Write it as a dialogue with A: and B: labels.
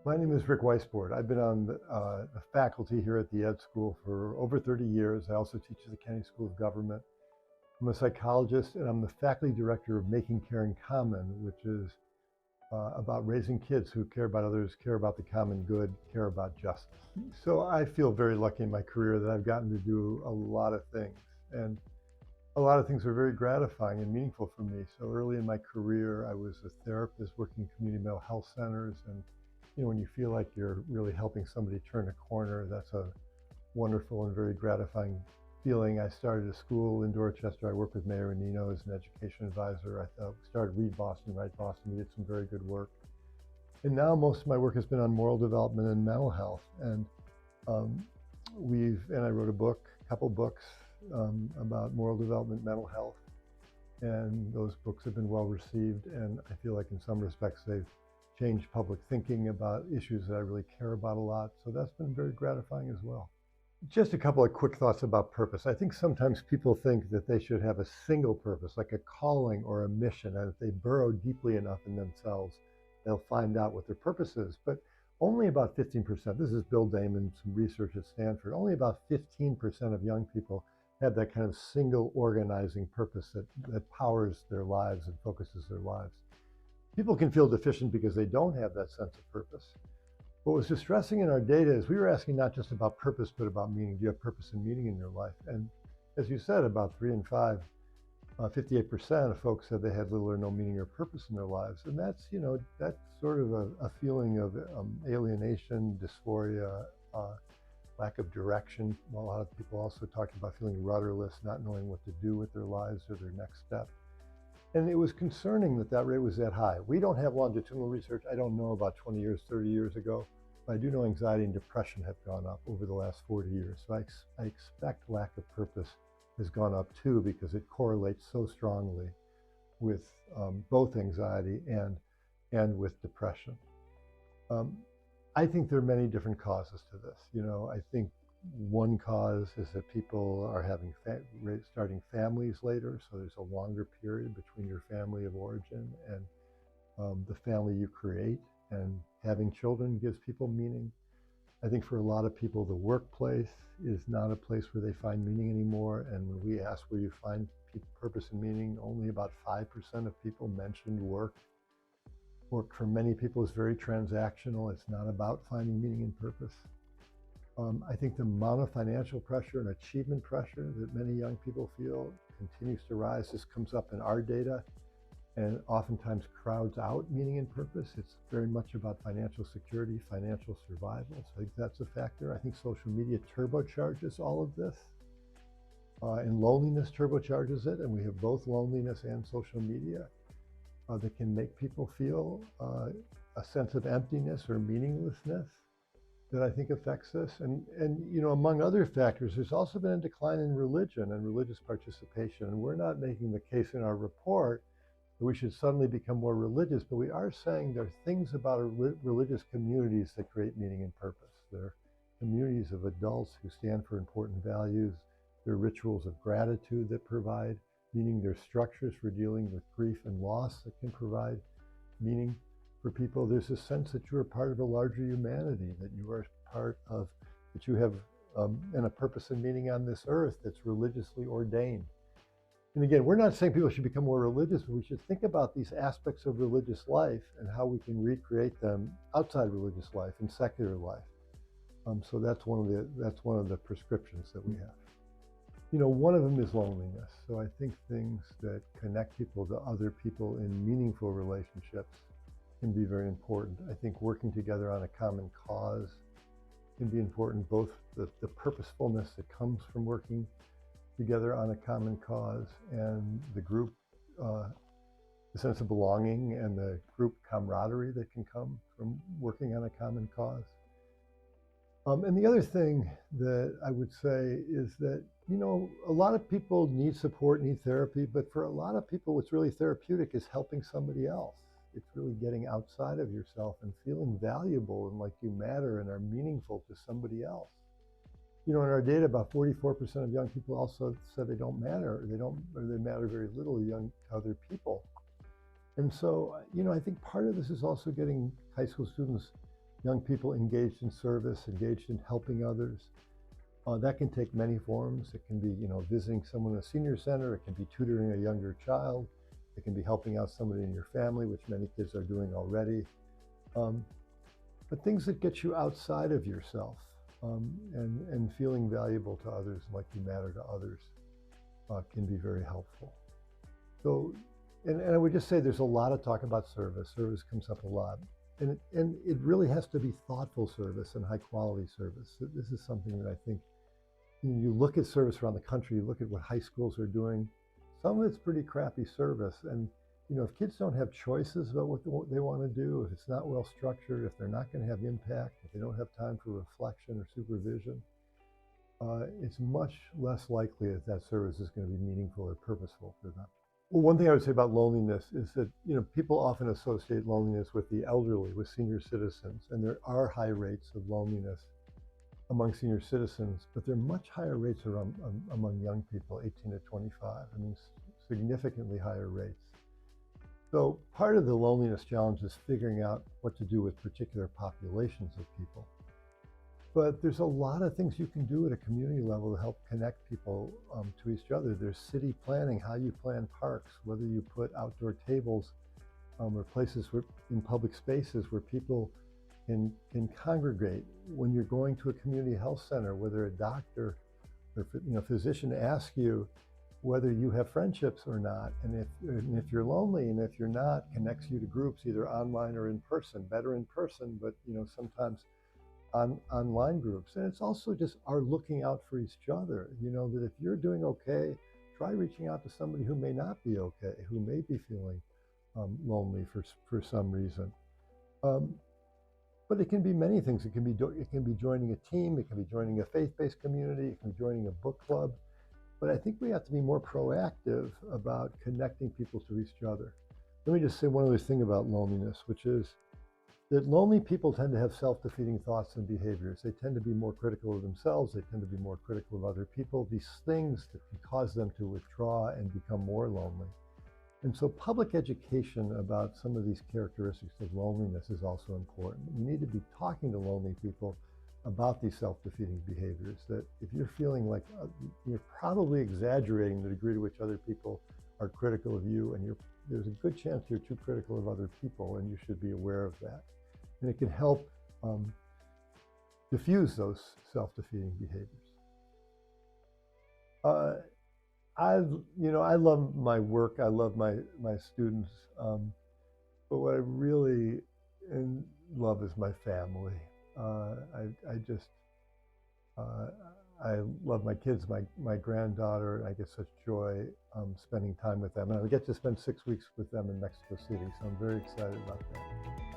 A: My name is Rick Weissbourd. I've been on the faculty here at the Ed School for over 30 years. I also teach at the Kennedy School of Government. I'm a psychologist, and I'm the faculty director of Making Caring Common, which is about raising kids who care about others, care about the common good, care about justice. So I feel very lucky in my career that I've gotten to do a lot of things. And a lot of things are very gratifying and meaningful for me. So early in my career, I was a therapist working in community mental health centers. And when you feel like you're really helping somebody turn a corner, that's a wonderful and very gratifying feeling. I started a school in Dorchester. I worked with Mayor Menino as an education advisor. I started Read Boston, Write Boston. We did some very good work. And now most of my work has been on moral development and mental health. And I wrote a couple books about moral development, mental health. And those books have been well received. And I feel like in some respects, they've changed public thinking about issues that I really care about a lot. So that's been very gratifying as well. Just a couple of quick thoughts about purpose. I think sometimes people think that they should have a single purpose, like a calling or a mission, and if they burrow deeply enough in themselves, they'll find out what their purpose is. But only about 15%, this is Bill Damon, some research at Stanford, only about 15% of young people have that kind of single organizing purpose that powers their lives and focuses their lives. People can feel deficient because they don't have that sense of purpose. What was distressing in our data is we were asking not just about purpose, but about meaning. Do you have purpose and meaning in your life? And as you said, about 3 in 5, 58% of folks said they had little or no meaning or purpose in their lives. And that's sort of a feeling of alienation, dysphoria, lack of direction. A lot of people also talking about feeling rudderless, not knowing what to do with their lives or their next step. And it was concerning that rate was that high. We don't have longitudinal research. I don't know about 20 years, 30 years ago. But I do know anxiety and depression have gone up over the last 40 years. So I expect lack of purpose has gone up too, because it correlates so strongly with both anxiety and with depression. I think there are many different causes to this. I think one cause is that people are starting families later, so there's a longer period between your family of origin and the family you create, and having children gives people meaning. I think for a lot of people, the workplace is not a place where they find meaning anymore, and when we ask where you find purpose and meaning, only about 5% of people mentioned work. Work for many people is very transactional. It's not about finding meaning and purpose. I think the amount of financial pressure and achievement pressure that many young people feel continues to rise. This comes up in our data and oftentimes crowds out meaning and purpose. It's very much about financial security, financial survival. So I think that's a factor. I think social media turbocharges all of this. And loneliness turbocharges it. And we have both loneliness and social media that can make people feel a sense of emptiness or meaninglessness that I think affects this. And among other factors, there's also been a decline in religion and religious participation. And we're not making the case in our report that we should suddenly become more religious, but we are saying there are things about religious communities that create meaning and purpose. They're communities of adults who stand for important values. There are rituals of gratitude that provide meaning. There's structures for dealing with grief and loss that can provide meaning for people. There's a sense that you're part of a larger humanity, that you are part of, that you have a purpose and meaning on this earth that's religiously ordained. And again, we're not saying people should become more religious, but we should think about these aspects of religious life and how we can recreate them outside religious life, in secular life. So that's one of the prescriptions that we have. One of them is loneliness. So I think things that connect people to other people in meaningful relationships can be very important. I think working together on a common cause can be important, both the purposefulness that comes from working together on a common cause and the group, the sense of belonging and the group camaraderie that can come from working on a common cause. And the other thing that I would say is that, a lot of people need support, need therapy, but for a lot of people, what's really therapeutic is helping somebody else. It's really getting outside of yourself and feeling valuable and like you matter and are meaningful to somebody else. In our data, about 44% of young people also said they don't matter, or they matter very little to other people. And so, I think part of this is also getting high school students young people engaged in service, engaged in helping others. That can take many forms. It can be, visiting someone in a senior center. It can be tutoring a younger child. It can be helping out somebody in your family, which many kids are doing already. Um, but things that get you outside of yourself, and feeling valuable to others, like you matter to others, can be very helpful. So, and I would just say there's a lot of talk about service. Service comes up a lot. And it really has to be thoughtful service and high quality service. This is something that I think, you look at service around the country, you look at what high schools are doing, some of it's pretty crappy service. And, if kids don't have choices about what they want to do, if it's not well structured, if they're not going to have impact, if they don't have time for reflection or supervision, it's much less likely that that service is going to be meaningful or purposeful for them. Well, one thing I would say about loneliness is that, people often associate loneliness with the elderly, with senior citizens, and there are high rates of loneliness among senior citizens, but there are much higher rates among young people, 18 to 25. I mean, significantly higher rates. So part of the loneliness challenge is figuring out what to do with particular populations of people. But there's a lot of things you can do at a community level to help connect people to each other. There's city planning, how you plan parks, whether you put outdoor tables or places in public spaces where people can congregate. When you're going to a community health center, whether a doctor or physician asks you whether you have friendships or not, and if you're lonely, and if you're not, connects you to groups either online or in person. Better in person, but sometimes online groups. And it's also just our looking out for each other, that if you're doing okay, try reaching out to somebody who may not be okay, who may be feeling lonely for some reason. But it can be many things. It can be joining a team, it can be joining a faith-based community, it can be joining a book club. But I think we have to be more proactive about connecting people to each other. Let me just say one other thing about loneliness, which is that lonely people tend to have self-defeating thoughts and behaviors. They tend to be more critical of themselves. They tend to be more critical of other people. These things that can cause them to withdraw and become more lonely. And so public education about some of these characteristics of loneliness is also important. We need to be talking to lonely people about these self-defeating behaviors, that if you're feeling like you're probably exaggerating the degree to which other people are critical of you, and there's a good chance you're too critical of other people, and you should be aware of that. And it can help diffuse those self-defeating behaviors. I love my work. I love my students. But what I really love is my family. I love my kids, my granddaughter, and I get such joy spending time with them. And I get to spend 6 weeks with them in Mexico City, so I'm very excited about that.